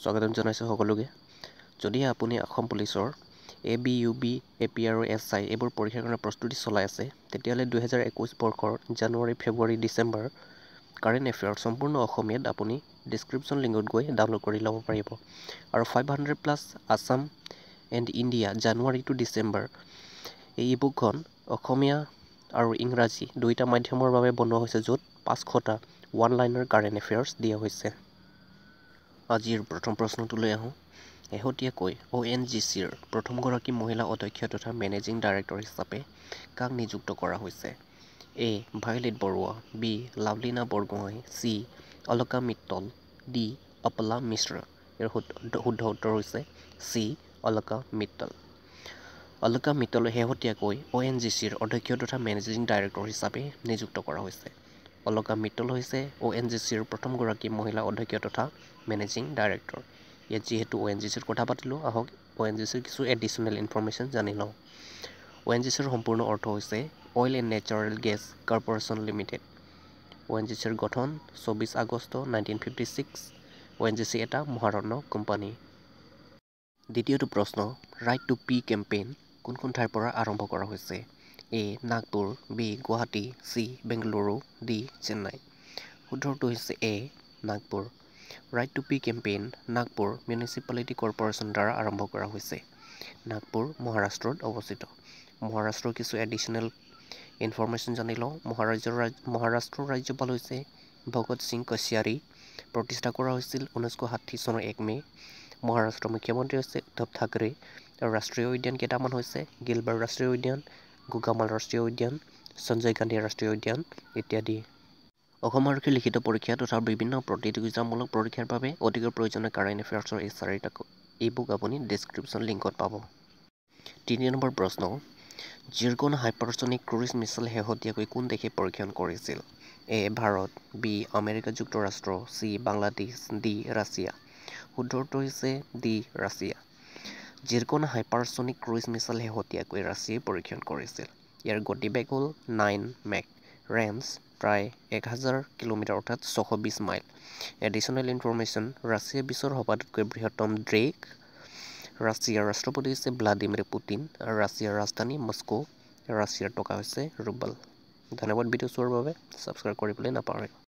স্বাগতম জনাইছোঁ সকলোকে। যদি আপুনি অসম পুলিচৰ ABUB, APR, SI এইবোৰ পৰীক্ষাৰ কাৰণে প্ৰস্তুতি চলাই আছে, তেতিয়াহ'লে 2021 বৰ্ষৰ জানুৱাৰী, ফেব্ৰুৱাৰী, ডিচেম্বৰ কাৰেণ্ট এফেয়াৰ সম্পূৰ্ণ অসমীয়াত আপুনি ডিছক্ৰিপশ্যন লিংকত গৈ ডাউনলোড কৰি ল'ব পাৰিব। আৰু 500+ Assam and India January to December এই ইবুকখন অসমীয়া আৰু ইংৰাজী দুয়োটা মাধ্যমৰ বাবে বনোৱা হৈছে, য'ত 500টা ওৱান লাইনাৰ কাৰেণ্ট এফেয়াৰ্ছ দিয়া হৈছে। আজিৰ প্ৰথম প্ৰশ্নটোলৈ আহোঁ। শেহতীয়াকৈ ONGCৰ প্ৰথমগৰাকী মহিলা অধ্যক্ষ তথা মেনেজিং ডাইৰেক্টৰ হিচাপে কাক নিযুক্ত কৰা হৈছে? A. Violet Baruah, B. Lovlina Borgohain, C. Alka Mittal, D. Apala Mishra. ইয়াৰ শুদ্ধ উত্তৰ হৈছে C. অলকা মিত্তল। অলকা মিত্তলক শেহতীয়াকৈ ONGCৰ অধ্যক্ষ তথা মেনেজিং ডাইৰেক্টৰ হিচাপে নিযুক্ত কৰা হৈছে। অলকা মিত্তল হৈছে ONGCৰ প্ৰথমগৰাকী মহিলা অধ্যক্ষ তথা মেনেজিং ডাইৰেক্টৰ। ইয়াত যিহেতু ONGCৰ কথা পাতিলোঁ, আহক ONGCৰ কিছু এডিশ্যনেল ইনফৰমেশ্যন জানি লওঁ। ONGCৰ সম্পূৰ্ণ অৰ্থ হৈছে oil and natural gas corporation limited. ONGCৰ গঠন 24 আগষ্ট 1956। ONGC এটা মহাৰত্ন কোম্পানী। দ্বিতীয়টো প্ৰশ্ন, ৰাইট টু পি কেম্পেইন কোনখন ঠাইৰ পৰা আৰম্ভ কৰা হৈছে? A. Nagpur, B. Guwahati, C. Bengaluru, D. Chennai. শুদ্ধটো হৈছে A. Nagpur. Right to P campaign Nagpur municipality corporation দ্বাৰা আৰম্ভ কৰা হৈছে। নাগপুৰ মহাৰাষ্ট্ৰত অৱস্থিত। মহাৰাষ্ট্ৰৰ কিছু এডিশ্যনেল ইনফৰমেশ্যন জানি লওঁ। মহাৰাষ্ট্ৰৰ ৰাজ্যপাল হৈছে ভগত সিং কশ্যাৰী। প্ৰতিষ্ঠা কৰা হৈছিল 1960 চনৰ 1 মে'। মহাৰাষ্ট্ৰৰ মুখ্যমন্ত্ৰী হৈছে উদ্ধৱ ঠাকৰে। আৰু ৰাষ্ট্ৰীয় উদ্যান কেইটামান হৈছে গিলবাৰ্ট ৰাষ্ট্ৰীয় উদ্যান, গোগামাল ৰাষ্ট্ৰীয় উদ্যান, সঞ্জয় গান্ধী ৰাষ্ট্ৰীয় উদ্যান ইত্যাদি। অসম আৰক্ষীৰ লিখিত পৰীক্ষা তথা বিভিন্ন প্ৰতিযোগিতামূলক পৰীক্ষাৰ বাবে অতিকৈ প্ৰয়োজনীয় কাৰেণ্ট এফেয়াৰ্ছৰ এই 4টা ইবুক আপুনি ডিছক্ৰিপশ্যন লিংকত পাব। 3 নম্বৰ প্ৰশ্ন, জিৰকন হাইপাৰছনিক ক্ৰুইজ মিছাইল শেহতীয়াকৈ কোন দেশে পৰীক্ষণ কৰিছিল? A. ভাৰত, B. আমেৰিকা যুক্তৰাষ্ট্ৰ, C. বাংলাদেশ, D. ৰাছিয়া। শুদ্ধ উত্তৰ হৈছে D. Russia. Zircon hypersonic cruise missile শেহতীয়াকৈ ৰাছিয়াই পৰীক্ষণ কৰিছিল। ইয়াৰ গতিবেগ হ'ল 9 মেক, ৰেঞ্জ প্ৰায় 1000 কিলোমিটাৰ অৰ্থাৎ 620 মাইল। এডিশ্যনেল ইনফৰমেশ্যন, ৰাছিয়া বিশ্বৰ সবাতোকৈ বৃহত্তম দেশ। ৰাছিয়াৰ ৰাষ্ট্ৰপতি হৈছে ভ্লাদিমিৰ পুটিন আৰু ৰাছিয়াৰ ৰাজধানী মস্কো। ৰাছিয়াৰ টকা হৈছে ৰুবল। ধন্যবাদ ভিডিঅ' চোৱাৰ বাবে। ছাবস্ক্ৰাইব কৰিবলৈ নাপাহৰিব।